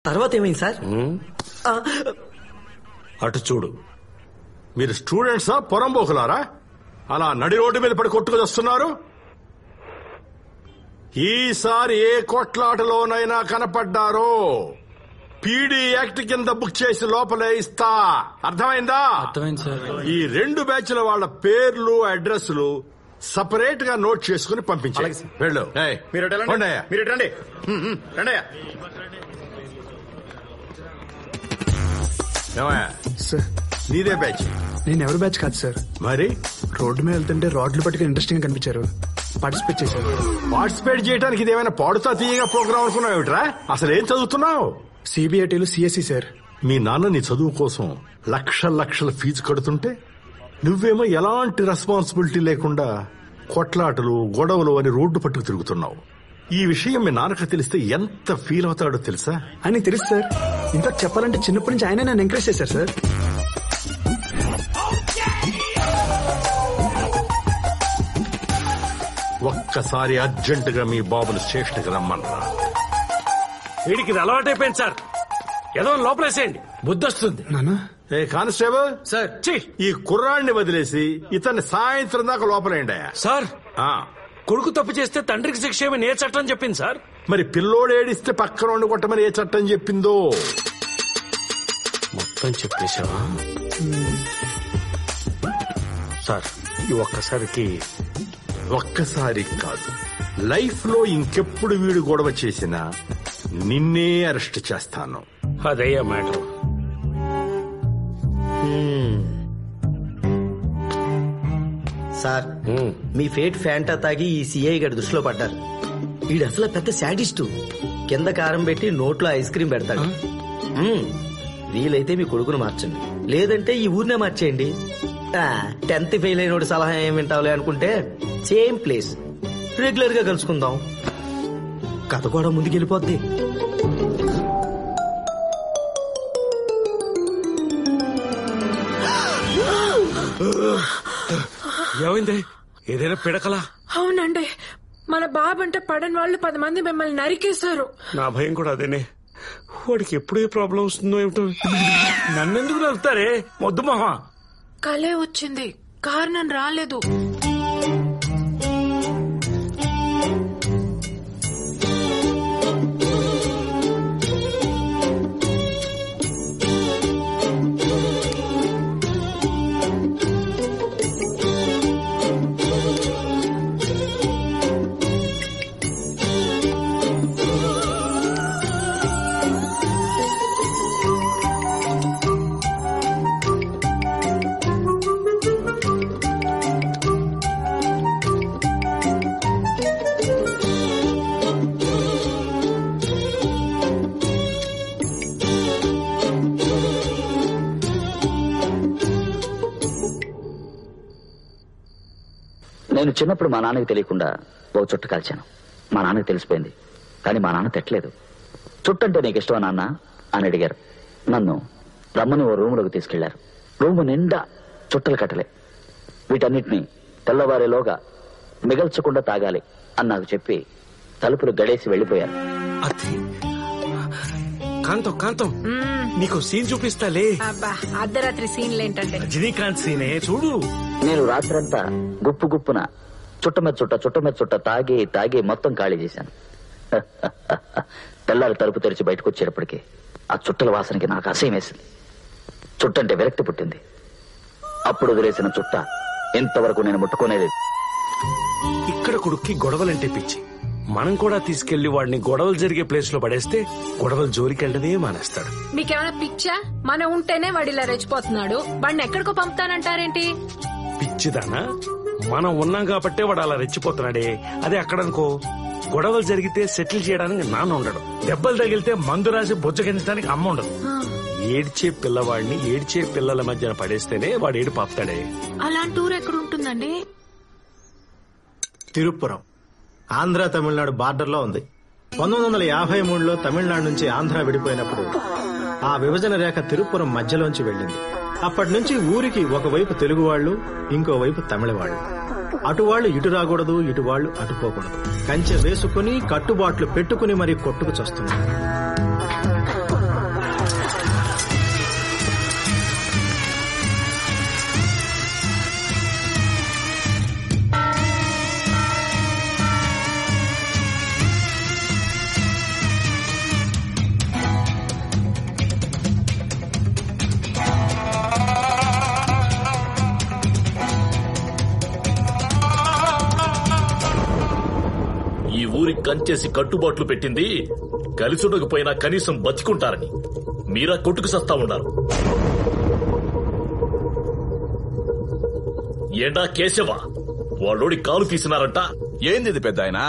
తర్వాత ఏమైంది సార్? అటు చూడు, మీరు స్టూడెంట్సా పొరంబోకులారా? అలా నడి రోడ్డు మీద పడి కొట్టుకు వస్తున్నారు. ఈసారి ఏ కొట్లాటలోనైనా కనపడ్డారో పీడీ యాక్ట్ కింద బుక్ చేసి లోపలే ఇస్తా. అర్థమైందా? అర్థమైంది సార్. ఈ 2 బ్యాచ్ల వాళ్ళ పేర్లు అడ్రస్లు సపరేట్ గా నోట్ చేసుకుని పంపించాలి. వెళ్ళు. మీరు రండి. నీదే బ్యాచ్? నేను ఎవరు బ్యాచ్ కాదు సార్. మరి రోడ్డు మీద వెళ్తుంటే రాడ్లు పట్టుకుని ఇంట్రెస్టింగ్ కనిపించారు, పార్టిసిపేట్ చేశారు. పార్టిసిపేట్ చేయడానికి ఇదేమైనా పాడుతా తీయగా ప్రోగ్రామ్ అనుకున్నావు ఏమిట్రా? అసలు ఏం చదువుతున్నావు? సిబిఐటీలు సిఎస్సి సార్. మీ నాన్న నీ చదువు కోసం లక్షల ఫీజు కడుతుంటే నువ్వేమో ఎలాంటి రెస్పాన్సిబిలిటీ లేకుండా కొట్లాటలు గొడవలు అని రోడ్డు పట్టుకు తిరుగుతున్నావు. ఈ విషయం మీ నాన్నకు తెలిస్తే ఎంత ఫీల్ అవుతాడో తెలుసా? అని తెలుసు సార్. ఇన్ఫాక్ట్ చెప్పాలంటే చిన్నప్పటి నుంచి ఆయన నన్ను ఎంకరేజ్ చేశారు సార్. ఒక్కసారి అర్జెంటుగా మీ బాబుని స్టేషన్కి రమ్మనరా. వీడికి ఇది అలవాటైపోయింది సార్. ఏదో లోపలేసేయండి, బుద్ధొస్తుంది. నాన్న. ఏ కానిస్టేబుల్ సార్, ఈ కుర్రాడిని వదిలేసి ఇతన్ని సాయంత్రం దాకా లోపలేండి. సార్, కొడుకు తప్పు చేస్తే తండ్రికి శిక్ష ఏమని ఏ చట్టం చెప్పింది సార్? మరి పిల్లోడు ఏడిస్తే పక్కన కొట్టమని ఏ చట్టం చెప్పిందో మొత్తం చెప్పేశావా సార్? ఈ ఒక్కసారి కాదు, లైఫ్ లో ఇంకెప్పుడు వీడు గొడవ చేసినా నిన్నే అరెస్ట్ చేస్తాను. అదయ్యా మ్యాటర్. సార్, మీ ఫేట్ ఫ్యాంటా తాగి ఈ సిఐ గారి దృష్టిలో పడ్డారు. వీడు అసలు పెద్ద శాడిస్టు. కింద కారం పెట్టి నోట్లో ఐస్ క్రీమ్ పెడతాడు. వీలైతే మీ కొడుకును మార్చండి, లేదంటే ఈ ఊరినే మార్చేయండి. 10th ఫెయిల్ అయినోడు సలహా ఏం వింటావులే అనుకుంటే సేమ్ ప్లేస్ రెగ్యులర్ గా కలుసుకుందాం. కథ కూడా ముందుకెళ్ళిపోద్ది. ఏమైంది? ఏదైనా పిడకలా? అవునండి, మన బాబంటే పడని వాళ్ళు 10 మంది మిమ్మల్ని నరికేశారు. నా భయం కూడా అదేనే. వాడికి ఎప్పుడు ఏ ప్రాబ్లం వస్తుందో ఏమిటో. నన్నెందుకు నరుకుతారే మొద్దు మహా? కలే వచ్చింది, కారణం రాలేదు. నేను చిన్నప్పుడు మా నాన్నకి తెలియకుండా ఓ చుట్టు కాల్చాను. మా నాన్నకి తెలిసిపోయింది, కానీ మా నాన్న తిట్టలేదు. చుట్టంటే నీకు ఇష్టమా నాన్న అని అడిగారు. నన్ను రమ్మని ఓ రూములోకి తీసుకెళ్లారు. రూము నిండా చుట్టలు కట్టలే. వీటన్నిటినీ తెల్లవారేలోగా మిగల్చకుండా తాగాలి అని నాకు చెప్పి తలుపులు గడేసి వెళ్లిపోయారు. కాంతం కాంతం, నీకు సీన్ చూపిస్తాలే. అర్ధరాత్రి సీన్లు ఏంటంటే రజనీకాంత్ సీనే చూడు. నేను రాత్రంతా గుప్పున చుట్ట చుట్ట తాగి మొత్తం ఖాళీ చేశాను. తెల్లారి తలుపు తెరిచి బయటకు వచ్చేటప్పటికి ఆ చుట్టల వాసనకి నాకు అసహ్యం వేసింది. చుట్టంటే విరక్తి పుట్టింది. అప్పుడు వదిలేసిన చుట్ట ఇంతవరకు నేను ముట్టుకునేది. ఇక్కడ కొడుక్కి గొడవలంటే పిచ్చి. మనం కూడా తీసుకెళ్లి వాడిని గొడవలు జరిగే ప్లేస్ లో పడేస్తే గొడవలు జోలికెళ్ళడమే మానేస్తాడు. మీకేమైనా పిచ్చా? మనం ఉంటేనే వాడు ఇలా రెచ్చిపోతున్నాడు, వాడిని ఎక్కడికో పంపుతానంటారేంటి? పిచ్చిదానా? మనం ఉన్నాం కాబట్టే వాడు అలా రెచ్చిపోతున్నాడే. అదే అక్కడనుకో, గొడవలు జరిగితే సెటిల్ చేయడానికి నాన్న ఉండడు, దెబ్బలు తగిలితే మందు రాసి బొజ్జగించడానికి అమ్మ ఉండదు. ఏడ్చే పిల్లవాడిని ఏడ్చే పిల్లల మధ్యన పడేస్తేనే వాడు ఏడు పాపుతాడే. అలాంటి ఊరు ఎక్కడ ఉంటుందండి? తిరుపురం, ఆంధ్ర తమిళనాడు బార్డర్లో ఉంది. 1953లో తమిళనాడు నుంచి ఆంధ్ర విడిపోయినప్పుడు ఆ విభజన రేఖ తిరుపురం మధ్యలోంచి వెళ్ళింది. అప్పటి నుంచి ఊరికి ఒకవైపు తెలుగు వాళ్ళు, ఇంకోవైపు తమిళ వాళ్ళు. అటువాళ్లు ఇటు రాకూడదు, ఇటువాళ్లు అటుపోకూడదు. కంచె వేసుకుని కట్టుబాట్లు పెట్టుకుని మరీ కొట్టుకు చస్తున్నారు. కంచేసి కట్టుబాట్లు పెట్టింది కలిసుండకపోయినా కనీసం బతికుంటారని. మీరా కొట్టుకు సస్తా ఉన్నారు. ఏంటా కేశవ, వాళ్ళోడి కాలు తీసినారంట. ఏంది పెద్ద ఆయన?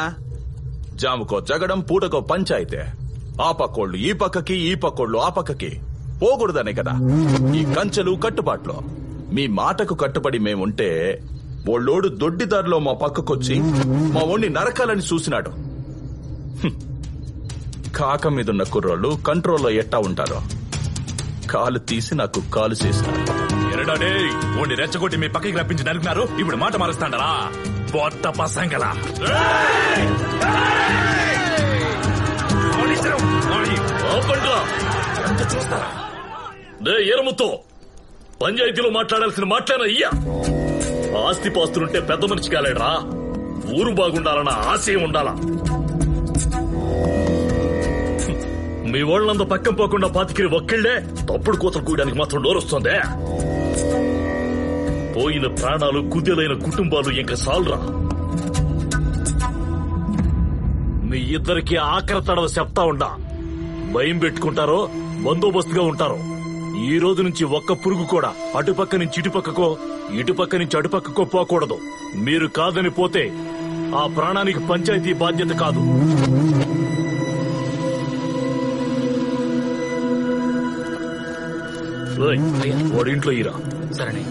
జాముకో జగడం, పూటకో పంచాయితే. ఆ పక్కోళ్ళు ఈ పక్కకి, ఈ పక్కోళ్ళు ఆ పక్కకి పోకూడదనే కదా ఈ కంచెలు కట్టుబాట్లు. మీ మాటకు కట్టుబడి మేముంటే ఓళ్ళోడు దొడ్డిదారిలో మా పక్కకొచ్చి మా ఓణ్ణి నరకాలని చూసినాడు. కాక మీదున్న కుర్రోళ్ళు కంట్రోల్లో ఎట్టా ఉంటారో కాలు తీసి నాకు కాలు చేసినారు. ఎరడాడే ఓణ్ణి రెచ్చగొట్టి మీ పక్కకి రప్పించి నరికినారు. ఇప్పుడు మాట మారుస్తాండరా బొత్త పసంగలా. చూస్తారా ఏరముతో పంచాయతీలో మాట్లాడాల్సిన మాట్లాడిన అయ్యా. ఆస్తి పాస్తులుంటే పెద్ద మనిషి కాలేడరా. ఊరు బాగుండాలన్న ఆశయం ఉండాలా. మీ వాళ్ళంతా పక్కన పోకుండా పాతికిరి ఒక్కళ్లే తప్పుడు కూతలు కూయడానికి మాత్రం నోరొస్తుందే. పోయిన ప్రాణాలు, కుదేలైన కుటుంబాలు ఇంకా సాల్రా. మీ ఇద్దరికి ఆఖరి తడవ చెప్తా ఉండా. భయం పెట్టుకుంటారో, బందోబస్తుగా ఉంటారో. ఈ రోజు నుంచి ఒక్క పురుగు కూడా అటుపక్క నుంచి ఇటుపక్కకో, ఇటుపక్క నుంచి అటుపక్కకో పోకూడదు. మీరు కాదని పోతే ఆ ప్రాణానికి పంచాయతీ బాధ్యత కాదు. వాడి ఇంట్లో ఇరా. సరే.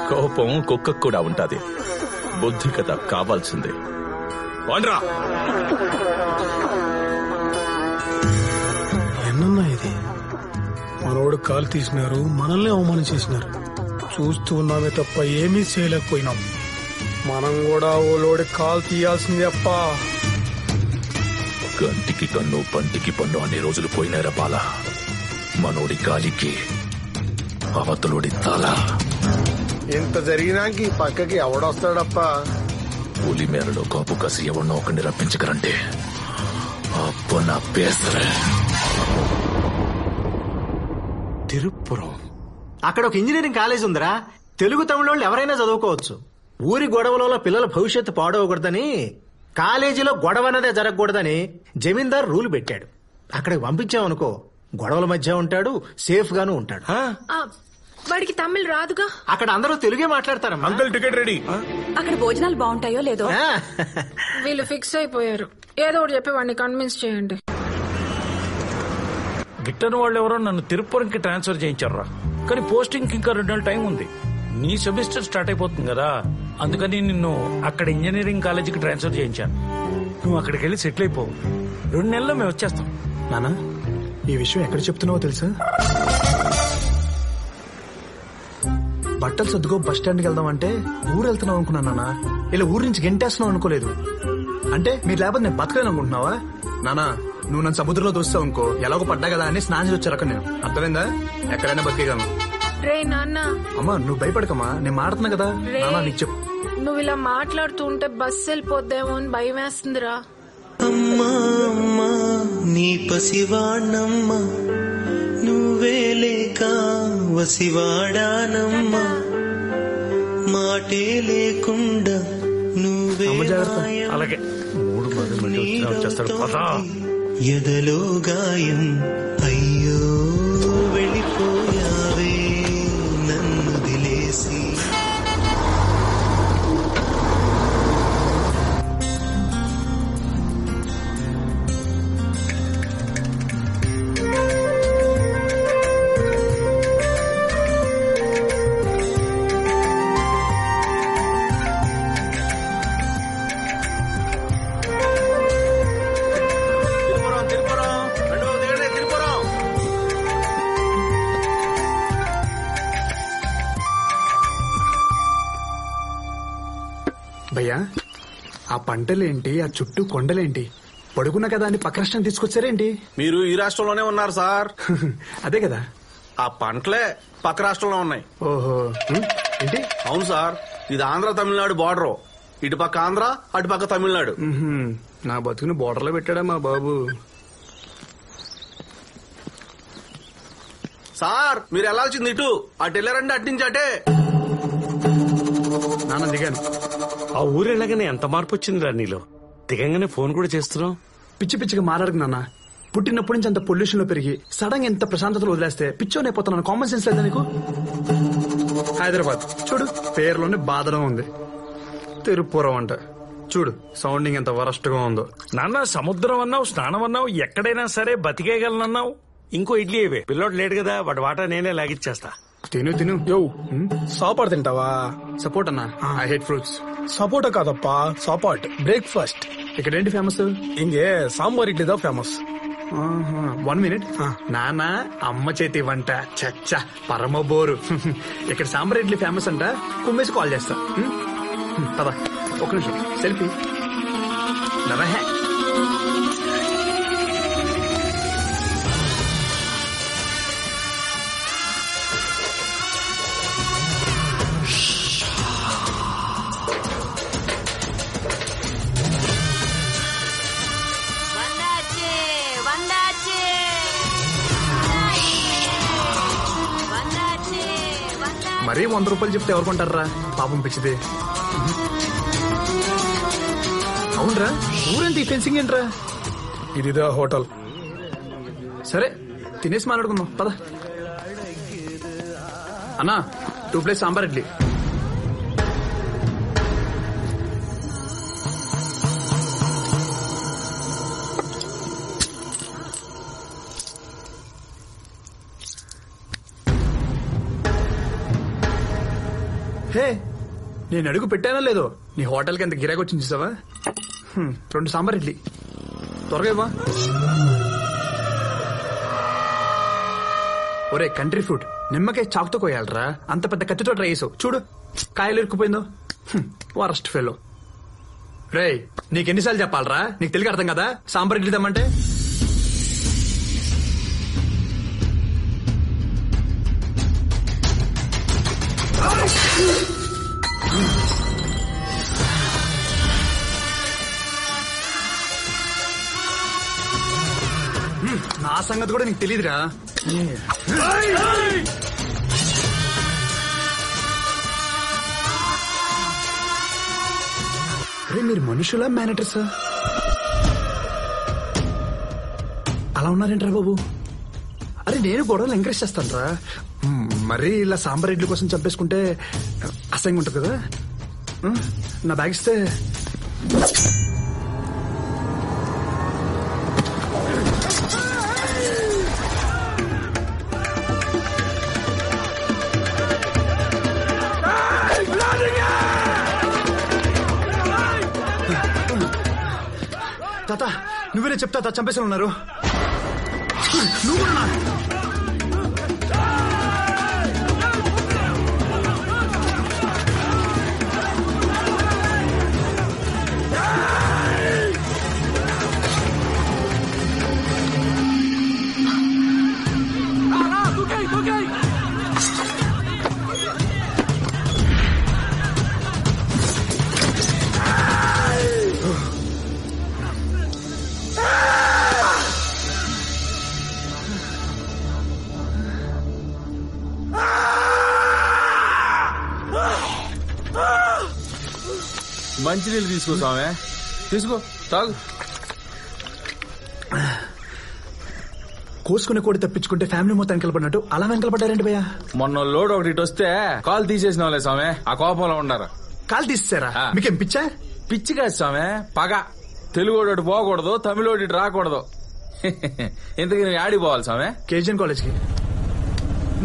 కోపం కుక్కకు కూడా ఉంటాది. బుద్ధి కదా కావాల్సిందే. వండ్రా. ఎన్నన్నా ఇది? మనోడు కాలు తీసినారు, మనల్ని అవమానం చేసినారు. చూస్తూ ఉన్నామే తప్ప ఏమీ చేయలేకపోయినాం. మనం కూడా ఓలోడి కాలు తీయాల్సింది అప్ప. కంటికి కన్ను, పంటికి పన్ను అనే రోజులు పోయినారా బాల. మనోడి గాలికి అవతలోడి తల. ఇంత జరిగినాక ఈ పక్కకి ఎవడొస్తాడప్ప? పులి మేరలో కాపు కసి ఎవరినో ఒకరిని రప్పించకరంటే అప్ప నా పేసరే. తిరుపురం అక్కడ ఒక ఇంజనీరింగ్ కాలేజ్ ఉందిరా. తెలుగు తమిళోళ్ళు ఎవరైనా చదువుకోవచ్చు. ఊరి గొడవలలో పిల్లల భవిష్యత్తు పాడవకూడదని, కాలేజీలో గొడవ అన్నదే జరగకూడదని జమీందార్ రూల్ పెట్టాడు. అక్కడికి పంపించామనుకో, గొడవల మధ్య ఉంటాడు, సేఫ్ గాను ఉంటాడు. వాడికి తమిళ్ రాదుగా. అక్కడ అందరూ తెలుగే మాట్లాడతారమ్మా. Uncle ticket ready. అక్కడ భోజనాలు బాగుంటాయో లేదో. వీళ్ళు ఫిక్స్ అయిపోయారు. ఏదో ఒకటి చెప్పి వాడిని కన్విన్స్ చేయండి. గిట్టని వాళ్ళు ఎవరో నన్ను తిరుపతికి ట్రాన్స్ఫర్ చేయించారా. కానీ పోస్టింగ్ ఇంకా 2 నెలల టైం ఉంది. నీ సెమిస్టర్ స్టార్ట్ అయిపోతుంది కదా, అందుకని నిన్ను అక్కడ ఇంజనీరింగ్ కాలేజీకి ట్రాన్స్ఫర్ చేయించాను. నువ్వు అక్కడికి వెళ్ళి సెటిల్ అయిపోవు. 2 నెలల్లో మేము వచ్చేస్తాం. నానా, ఈ విషయం ఎక్కడ చెప్తున్నావో తెలుసా? బట్టలు సర్దుకో బస్ స్టాండ్కి వెళ్దాం అంటే ఊరు వెళ్తున్నావు అనుకున్నాను నాన్న. ఇలా ఊరు నుంచి గెంటేస్తున్నావు అనుకోలేదు. అంటే మీరు లేకపోతే నేను బతకలేను అనుకుంటున్నావా? నానా, నువ్వు నన్ను సముద్రంలో దోస్తావు అనుకో, ఎలాగో పడ్డా కదా అని స్నానం చేసి వచ్చారు అక్కడ. నేను అర్థమైందా? ఎక్కడైనా బతికేయగలను. రే నాన్న. అమ్మా నువ్వు భయపడకమ్మా, నేను మాడుతున్నా కదా. నానా నీకు చెప్పు. నువ్వు ఇలా మాట్లాడుతూ ఉంటే బస్సు వెళ్ళిపోద్దేమో అని భయం వేస్తుందిరా. అమ్మా అమ్మా నీ పసివాణమ్మా, నువ్వే లేక వసివాడానమ్మా, మాటే లేకుండా నువ్వే. అలాగే 3 మంది మళ్ళీ వచ్చేస్తాడు. ఎదలో గాయం అయ్యో వెళ్ళిపోయావే నన్ను దిలేసి. భయ్యా, ఆ పంటలేంటి, ఆ చుట్టూ కొండలేంటి, పడుకున్న కదా అని పక్క రాష్ట్రం తీసుకొచ్చారేంటి? మీరు ఈ రాష్ట్రంలోనే ఉన్నారు సార్. అదే కదా, ఆ పంటలే పక్క రాష్ట్రంలో ఉన్నాయి. ఓహో, ఏంటి? అవును సార్, ఇది ఆంధ్ర తమిళనాడు బార్డర్. ఇటు పక్క ఆంధ్ర, అటు పక్క తమిళనాడు. నా బతుకుని బోర్డర్లో పెట్టాడా మా బాబు. సార్ మీరు వెళ్లాల్సింది ఇటు, అటు వెళ్ళారండి, అటు నుంచి అటే. నాన్న దిగాను. ఆ ఊరెళ్ళగానే ఎంత మార్పు వచ్చిందిరా నీలో. దిగంగానే ఫోన్ కూడా చేస్తున్నావు. పిచ్చి పిచ్చిగా మాట్లాడకు నాన్న. పుట్టినప్పటి నుంచి అంత పొల్యూషన్ లో పెరిగి సడన్ గా ఎంత ప్రశాంతతలో వదిలేస్తే పిచ్చోనైపోతున్నాను. కామన్ సెన్స్ లేదా నీకు? హైదరాబాద్ చూడు, పేరులోనే బాధలో ఉంది. తిరుపురం అంట చూడు, సౌండింగ్ ఎంత వరస్ట్ గా ఉందో. నాన్న సముద్రం అన్నావు, స్నానం అన్నావు, ఎక్కడైనా సరే బతికేయగలనన్నావు. ఇంకో ఇడ్లీ ఇవే. పిల్లోడు లేడు కదా, వాటి వాటా నేనే లాగిచ్చేస్తా. తిను తిను. యో సాపాటు తింటావా? సపోర్ట్ అన్నా, ఐ హేట్ ఫ్రూట్స్. సపోటా కాదప్పా, సాపాట్. బ్రేక్ఫాస్ట్ ఇక్కడ ఏంటి ఫేమస్? ఇంకే సాంబార్ ఇడ్లీ దా ఫేమస్. 1 minute. నానా అమ్మ చేతి వంట చచ్చా పరమ బోరు. ఇక్కడ సాంబార్ ఇడ్లీ ఫేమస్ అంట. కుమ్మేసి కాల్ చేస్తా. పదా ఒక నిమిషం సెల్ఫీ. నవహే మరీ 100 రూపాయలు చెప్తే ఎవరు కొంటారా? పాపం పిచ్చిది. అవునరా, ఊరంతా ఈ ఫెన్సింగ్ ఏంట్రా? ఇదిదా హోటల్. సరే తినేసి మాట్లాడుకుందాం పద. అన్నా 2 ప్లేట్స్ సాంబార్ ఇడ్లీ. హే, నేను అడుగు పెట్టానో లేదో నీ హోటల్కి ఎంత గిరాకి వచ్చింది చూసావా? 2 సాంబార్ ఇడ్లీ త్వరగా ఇవ్వా. ఒరే కంట్రీ ఫుడ్, నిమ్మకాయ చాకుతో కోయాలరా. అంత పెద్ద కత్తితో ట్రై చేసావు చూడు, కాయలు ఇరుక్కుపోయిందో. Worst fellow. రే నీకెన్నిసార్లు చెప్పాలరా? నీకు తెలుగు అర్థం కదా సాంబార్ ఇడ్లీ తెమ్మంటే? నా సంగతి కూడా నీకు తెలీదురా. అరే మీరు మనుషులా మేనేటర్సా? అలా ఉన్నారేంట్రా బాబు? అరే నేను గొడవలు ఎంకరేజ్ చేస్తాను రా. మరీ ఇలా సాంబార్ ఇడ్లీ కోసం చంపేసుకుంటే అసహ్యంగా ఉంటుంది కదా. నా బ్యాగ్ ఇస్తే. తాత నువ్వేనే చెప్తా, తా చంపేసి ఉన్నారు. నువ్వు మంచినీళ్ళు తీసుకో స్వామి, తీసుకో తాగు. కోసుకునే కోడి తప్పించుకుంటే ఫ్యామిలీ మొత్తం వెనకలపడినట్టు అలా వెనకలపడ్డారండి భయ్యా. మొన్న లోడ్ ఒకటి వస్తే కాలు తీసేసిన వాళ్ళే స్వామి, ఆ కోపంలో ఉన్నారు. కాలు తీసేసారా? మీకేం పిచ్చా? పిచ్చి కాదు స్వామి, పగ. తెలుగోడు పోకూడదు, తమిళోడి రాకూడదు. ఇంతకీ నువ్వు ఆడిపోవాలి స్వామి? కేజీఎన్ కాలేజ్ కి.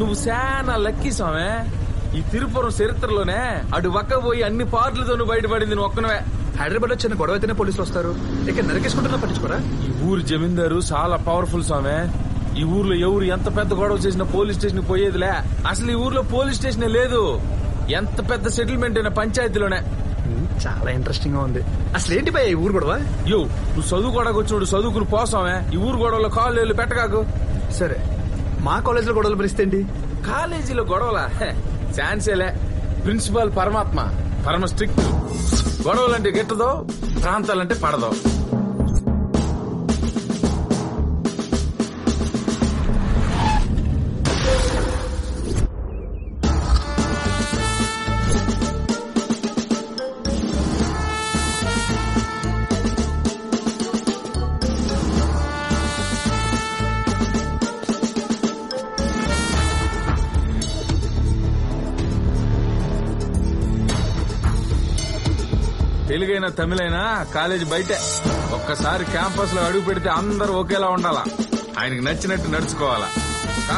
నువ్వు చాలా లక్కీ స్వామి. ఈ తిరుపురం చరిత్రలోనే అటు పక్క పోయి అన్ని పార్టీలతో నువ్వు బయటపడింది నువ్వు ఒక్కనవే. హైదరాబాద్ వచ్చిన గొడవ అయితేనే పోలీసులు వస్తారు, ఇక్కడ నరికేసుకుంటున్నా పట్టించుకోరా? ఈ ఊరు జమీందారు చాలా పవర్ఫుల్ స్వామి. ఈ ఊర్లో ఎవరు ఎంత పెద్ద గొడవ చేసినా పోలీస్ స్టేషన్ పోయేదిలే. అసలు ఈ ఊర్లో పోలీస్ స్టేషన్ లేదు. ఎంత పెద్ద సెటిల్మెంట్ అయినా పంచాయతీలోనే. చాలా ఇంట్రెస్టింగ్ గా ఉంది. అసలు ఏంటి భయ్యా ఈ ఊరు గొడవ? యో నువ్వు చదువుకోవడానికి వచ్చినప్పుడు చదువుకుని పోసామే. ఈ ఊరు గొడవలో కాళ్ళు పెట్టగాకు. సరే మా కాలేజీలో గొడవలు పరిస్థితి. కాలేజీలో గొడవలా? ఛాన్సేలే. ప్రిన్సిపాల్ పరమాత్మ, పరమ స్ట్రిక్ట్. గొడవలంటే గిట్టదో, ప్రాంతాలంటే పడదో. తెలుగైనా తమిళైనా కాలేజీ బయటే. ఒక్కసారి క్యాంపస్ లో అడుగు పెడితే అందరూ ఒకేలా ఉండాలా, ఆయనకి నచ్చినట్టు నడుచుకోవాలా.